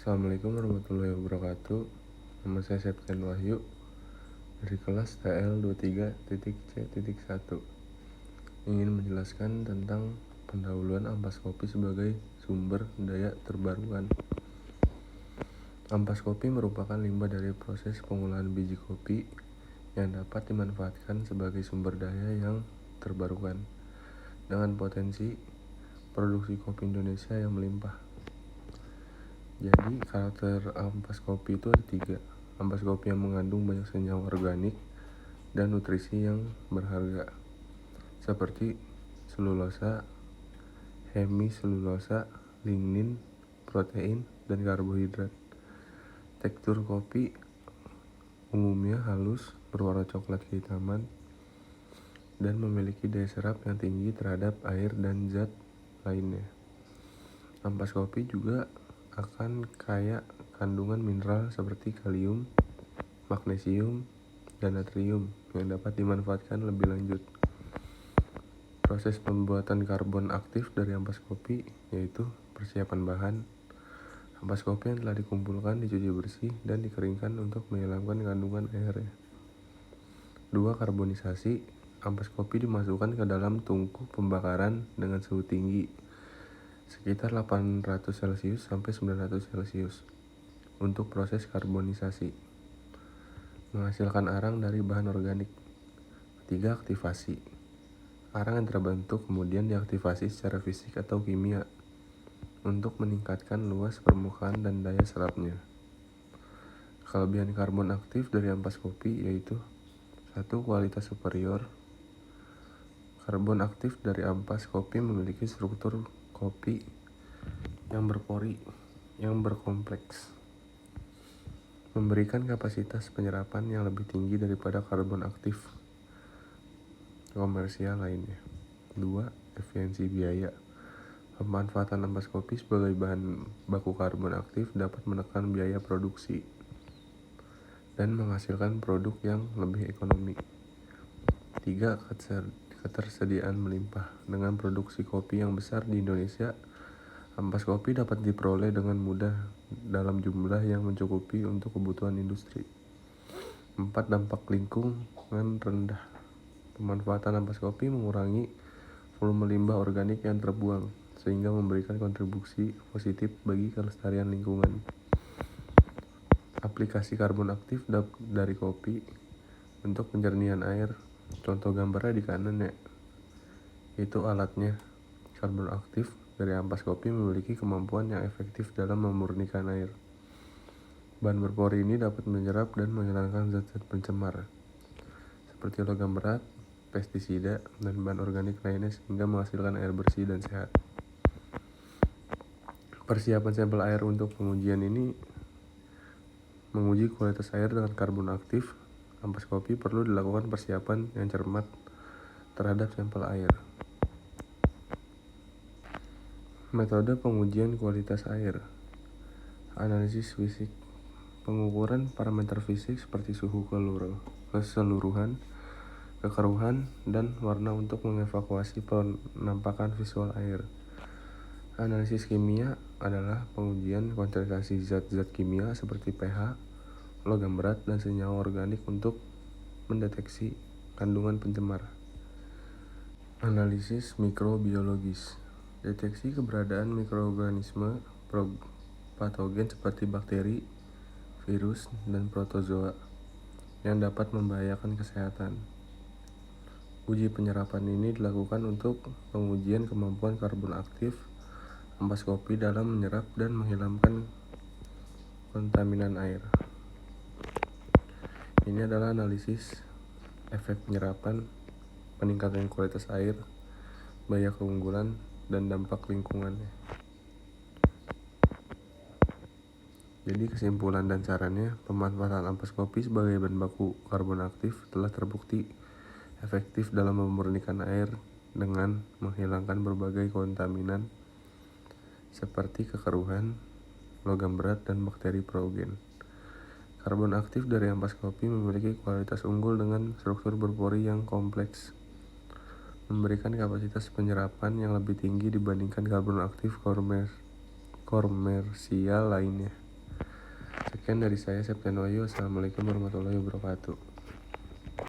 Assalamualaikum warahmatullahi wabarakatuh. Nama saya Septian Wahyu dari kelas TL23.C.1. Ingin menjelaskan tentang pendahuluan ampas kopi sebagai sumber daya terbarukan. Ampas kopi merupakan limbah dari proses pengolahan biji kopi yang dapat dimanfaatkan sebagai sumber daya yang terbarukan dengan potensi produksi kopi Indonesia yang melimpah. Jadi karakter ampas kopi itu ada 3. Ampas kopi yang mengandung banyak senyawa organik dan nutrisi yang berharga seperti selulosa, hemiselulosa, lignin, protein, dan karbohidrat. Tekstur kopi umumnya halus, berwarna coklat kehitaman, dan memiliki daya serap yang tinggi terhadap air dan zat lainnya. Ampas kopi juga akan kaya kandungan mineral seperti kalium, magnesium, dan natrium yang dapat dimanfaatkan lebih lanjut. Proses pembuatan karbon aktif dari ampas kopi yaitu persiapan bahan. Ampas kopi yang telah dikumpulkan dicuci bersih dan dikeringkan untuk menghilangkan kandungan airnya. 2. Karbonisasi. Ampas kopi dimasukkan ke dalam tungku pembakaran dengan suhu tinggi sekitar 800 Celcius sampai 900 Celcius untuk proses karbonisasi, menghasilkan arang dari bahan organik. 3. Aktivasi. Arang yang terbentuk kemudian diaktifasi secara fisik atau kimia untuk meningkatkan luas permukaan dan daya serapnya. Kelebihan karbon aktif dari ampas kopi yaitu 1. Kualitas superior. Karbon aktif dari ampas kopi memiliki struktur kopi yang berpori, yang berkompleks, memberikan kapasitas penyerapan yang lebih tinggi daripada karbon aktif komersial lainnya. 2. Efisiensi biaya. Pemanfaatan ampas kopi sebagai bahan baku karbon aktif dapat menekan biaya produksi dan menghasilkan produk yang lebih ekonomi. 3. Ketersediaan melimpah. Dengan produksi kopi yang besar di Indonesia, ampas kopi dapat diperoleh dengan mudah dalam jumlah yang mencukupi untuk kebutuhan industri. 4. Dampak lingkungan rendah. Pemanfaatan ampas kopi mengurangi volume limbah organik yang terbuang, sehingga memberikan kontribusi positif bagi kelestarian lingkungan. Aplikasi karbon aktif dari kopi untuk penjernihan air. Contoh gambarnya di kanan ya. Itu alatnya. Karbon aktif dari ampas kopi memiliki kemampuan yang efektif dalam memurnikan air. Bahan berpori ini dapat menyerap dan menghilangkan zat-zat pencemar seperti logam berat, pestisida, dan bahan organik lainnya sehingga menghasilkan air bersih dan sehat. Persiapan sampel air untuk pengujian ini menguji kualitas air dengan karbon aktif ampas kopi perlu dilakukan persiapan yang cermat terhadap sampel air. Metode pengujian kualitas air. Analisis fisik. Pengukuran parameter fisik seperti suhu keseluruhan, kekeruhan, dan warna untuk mengevaluasi penampakan visual air. Analisis kimia adalah pengujian konsentrasi zat-zat kimia seperti pH, logam berat, dan senyawa organik untuk mendeteksi kandungan pencemar. Analisis mikrobiologis. Deteksi keberadaan mikroorganisme patogen seperti bakteri, virus, dan protozoa yang dapat membahayakan kesehatan. Uji penyerapan ini dilakukan untuk pengujian kemampuan karbon aktif ampas kopi dalam menyerap dan menghilangkan kontaminan air. Ini adalah analisis efek penyerapan, peningkatan kualitas air, bahaya keunggulan, dan dampak lingkungannya. Jadi kesimpulan dan sarannya, pemanfaatan ampas kopi sebagai bahan baku karbon aktif telah terbukti efektif dalam memurnikan air dengan menghilangkan berbagai kontaminan seperti kekeruhan, logam berat, dan bakteri patogen. Karbon aktif dari ampas kopi memiliki kualitas unggul dengan struktur berpori yang kompleks, memberikan kapasitas penyerapan yang lebih tinggi dibandingkan karbon aktif komersial lainnya. Sekian dari saya, Septian Wahyu. Wassalamualaikum warahmatullahi wabarakatuh.